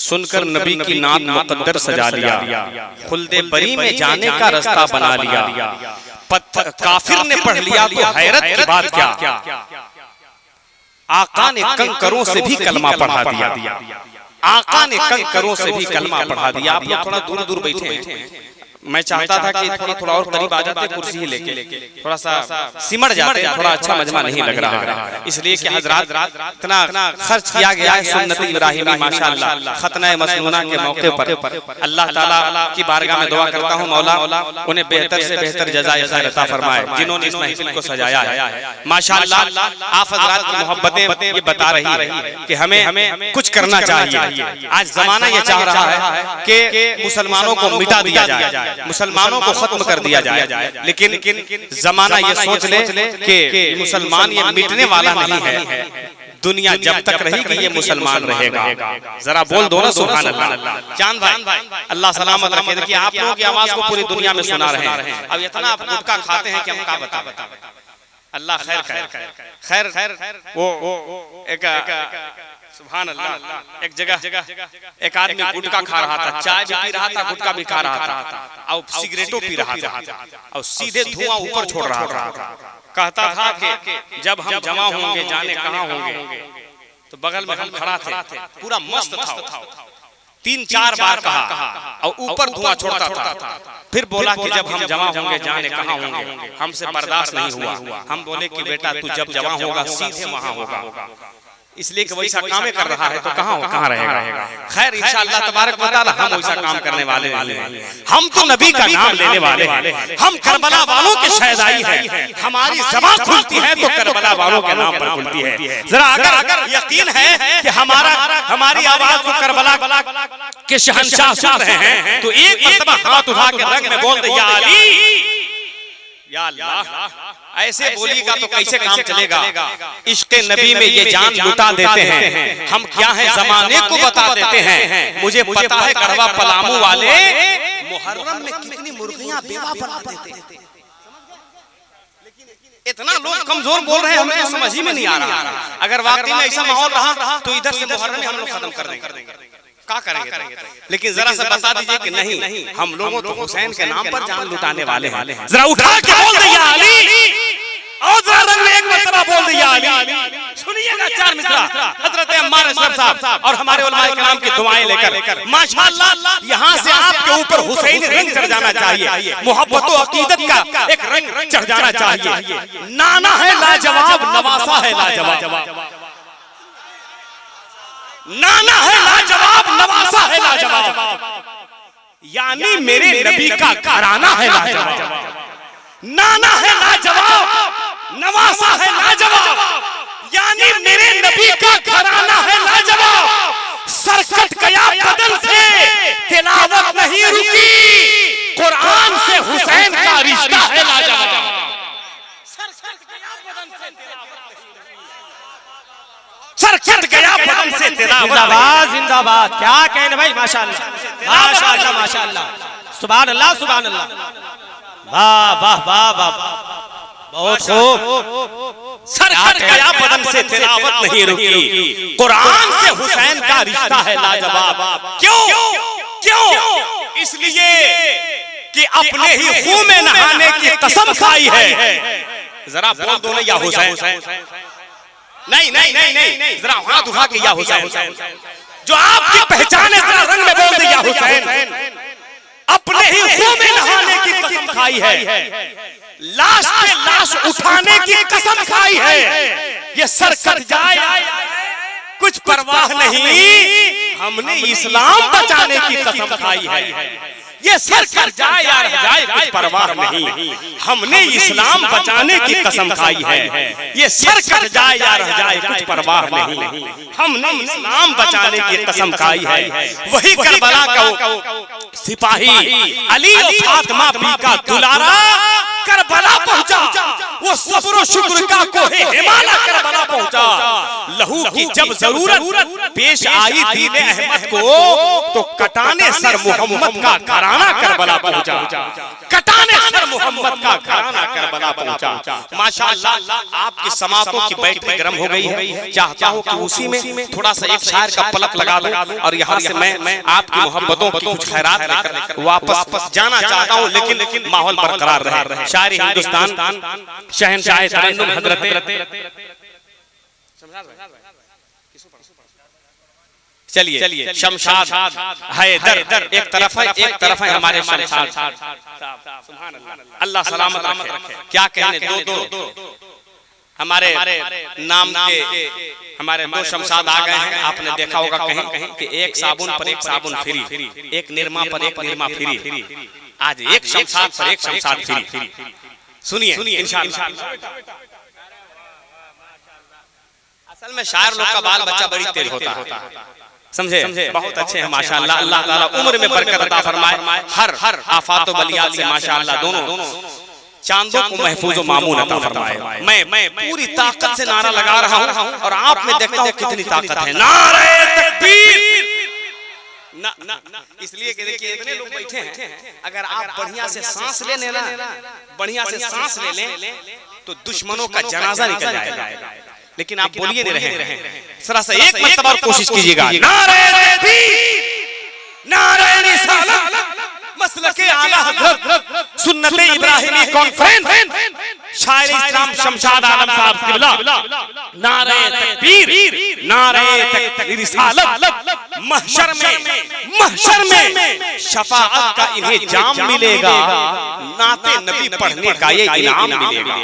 सुनकर नबी की नात मुकद्दर सजा लिया, खुल्दे बरी में जाने का रास्ता बना लिया। पत्थर काफिर ने पढ़ लिया तो हैरत की बात क्या, आका ने कंकरों से भी कलमा पढ़ा दिया। आका ने कंकरों से भी कलमा पढ़ा दिया। आप लोग थोड़ा दूर दूर बैठे हैं, मैं चाहता था कि थोड़ा थोड़ा और करीब आ जाते, कुर्सी ही लेके थोड़ा सा सिमट जाते, थोड़ा अच्छा मजमा नहीं लग रहा है। इसलिए कि हजरात इतना खर्च किया गया है सुन्नत इब्राहिमी माशाअल्लाह खतना मसनूना के मौके पर। अल्लाह ताला की बारगाह में दुआ करता हूँ मौला उन्हें बेहतर से बेहतर जज़ाए खैर अता फरमाए जिन्होंने इस महफिल को सजाया है। माशाअल्लाह आप हजरात की मोहब्बतें ये बता रही है कि हमें कुछ करना चाहिए। आज जमाना ये चाह रहा है कि मुसलमानों को मिटा दिया जाए, मुसलमानों को खत्म कर दिया जाए, लेकिन जमाना ये सोच ले कि मुसलमान ये मिटने वाला नहीं है, दुनिया जब तक रहेगी ये मुसलमान रहेगा। जरा बोल दो ना सुभान अल्लाह। चांद भाई अल्लाह सलामत रखे। देखिए आप लोगों की आवाज को पूरी दुनिया में सुना रहे हैं। अब इतना आप गुटखा खाते हैं कि हम क्या बता। अल्लाह खैर खैर खैर वो एक सुभान अल्लाह एक जगह एक आदमी गुटखा खा रहा था, चाय भी पी रहा था, गुटखा भी खा रहा था और सिगरेटो पी रहा था और सीधे धुआं ऊपर छोड़ रहा था। कहता था कि जब हम जमा होंगे जाने कहाँ होंगे, तो बगल में हम खड़ा थे, पूरा मस्त था, 3-4 बार कहा और ऊपर धुआं छोड़ता था। फिर बोला कि जब हम जमा होंगे जाने कहाँ होंगे, हमसे बर्दाश्त नहीं हुआ। हम बोले कि बेटा तू जब जमा होगा सीधे वहां होगा, इसलिए कि वैसा काम कर रहा है तो कहाँ रहेगा। खैर इंशाअल्लाह तबारक व तआला हम वैसा काम करने वाले हैं। हम तो नबी का नाम लेने वाले हैं, हम करबला वालों के शहदाई हैं। हमारी ज़बान खुलती है तो करबला वालों के नाम पर खुलती है। जरा अगर यकीन है कि हमारी आवाज को करबला के शहंशाह सुन रहे हैं तो एक मर्तबा हाथ उठा के रंग में बोल दे या अली या अल्लाह। ऐसे बोलिएगा तो कैसे काम चलेगा। इश्क नबी में ये जान लुटा देते हैं, हम क्या है जमाने को बता देते हैं। मुझे पता है गढ़वा पलामू वाले मुहर्रम में कितनी मुर्गियां बेवा बना देते हैं। इतना लोग कमजोर बोल रहे हैं, हमें तो समझ ही में नहीं आ रहा। अगर वाकई में ऐसा माहौल रहा तो इधर से मुहर्रम में हम लोग खत्म कर देंगे, क्या करेंगे। लेकिन जरा सा बता दीजिए कि नहीं, हम लोगों तो हुसैन के नाम पर जान लुटाने वाले हैं। जरा उठा के बोल दे या अली, और जरा रंग में एक मर्तबा बोल दे या अली। सुनिएगा 4 मिसरा हजरत अम्मार असगर साहब और हमारे उलमाए किराम की दुआएं लेकर। माशाअल्लाह यहाँ से आपके ऊपर हुसैन रंग चढ़ जाना चाहिए, मोहब्बत और अकीदत का एक रंग चढ़ जाना चाहिए। नाना है लाजवाब, नवासा है लाजवाब, नाना है लाजवाब, नवासा है लाजवाब, यानी मेरे नबी का घराना है लाजवाब। नाना है लाजवाब, नवासा है लाजवाब, यानी मेरे नबी का घराना है लाजवाब। सरकट गया बदन से तिलावत नहीं रुकी, कुरान से हुसैन का रिश्ता है लाजवाब। सरकट गया बदन से तिलावत। जिंदाबाद जिंदाबाद, क्या कहने भाई, माशाअल्लाह माशाअल्लाह माशाअल्लाह, सुभान अल्लाह सुभान अल्लाह, वाह वाह वाह वाह, बहुत खूब। सरकट गया बदन से तिलावत नहीं रुकी, कुरान से हुसैन का रिश्ता है लाजवाब। क्यों? इसलिए कि अपने ही खून में नहाने की कसम खाई है। जरा बोल दो ना या हुसैन। नहीं, जरा हाथ उठा के या हुसैन, जो आपकी पहचान है जरा रंग में बोल दे या हुसैन। अपने ही खून में नहाने की कसम खाई है, लाश पे लाश उठाने की कसम खाई है। ये सर कट जाए कुछ परवाह नहीं, हमने इस्लाम बचाने की कसम खाई है। ये सर कट जाए यार जाए कुछ परवाह नहीं, हमने इस्लाम बचाने की कसम खाई है। ये सर कट जाए यार जाए कुछ परवाह नहीं, हमने इस्लाम बचाने की कसम खाई है। वही करबला का सिपाही अली और फातिमा बी का दुलारा करबला पहुंचा, वो सब्र शुक्र का कोहे हिमालय करबला पहुंचा। लहू की जब जरूरत पेश आई दीन अहमद को, तो कटाने सर मोहम्मद का घराना करबला पहुंचा। कटाने सर मोहम्मद का घराना करबला पहुंचा। माशाअल्लाह आपकी समातों की बैटरी गर्म हो गई है। चाहता हूं कि उसी में थोड़ा सा एक शायर का पलक लगा दूं और यहाँ से मैं आपकी मोहब्बतों की कुछ खैरात लेकर वापस जाना चाहता हूं, लेकिन माहौल बरकरार रहे। शायर हिंदुस्तान शहंशाह तरन्नुम हजरत चलिए शमशाद हैदर एक तरफ है हमारे शमशाद। अल्लाह सलामत रखे। क्या कहने दो हमारे नाम के हमारे दो शमशाद आ गए हैं। आपने देखा होगा कहीं कि एक साबुन पर एक साबुन फ्री, एक निरमा पर एक निरमा फ्री। आज एक शमशाद पर एक शमशाद फ्री। सुनिए इंशाअल्लाह। असल में शायर लोग का बाल बच्चा बड़ी तेज होता है, समझे? बहुत अच्छे हैं माशाअल्लाह। अल्लाह ताला उम्र में बरकत अता फरमाए। हर आफात व बलियात से माशाअल्लाह दोनों चांदों को महफूज व मामून अता फरमाए। मैं पूरी ताकत से नारा लगा रहा हूं और आप में देखता हूं कितनी ताकत है। नारे तकबीर। इसलिए कि देखिए इतने लोग बैठे हैं, अगर आप बढ़िया से सांस ले लेना, बढ़िया से सांस ले लें तो दुश्मनों का जनाजा निकल जाएगा। लेकिन आप बोलिए नहीं रहे। जरा सा एक मर्तबा और कोशिश कीजिएगा। नारे तकबीर, नारे रिसालत, मसलके आला हज़रत, सुन्नते इब्राहिमी कॉन्फ्रेंस, शायर इस्लाम शमशाद आलम साहब किबला। नारे तकबीर, नारे रिसालत। महशर में शफाअत का इन्हें जाम मिलेगा, नाते नबी पढ़ने का ये इनाम मिलेगा।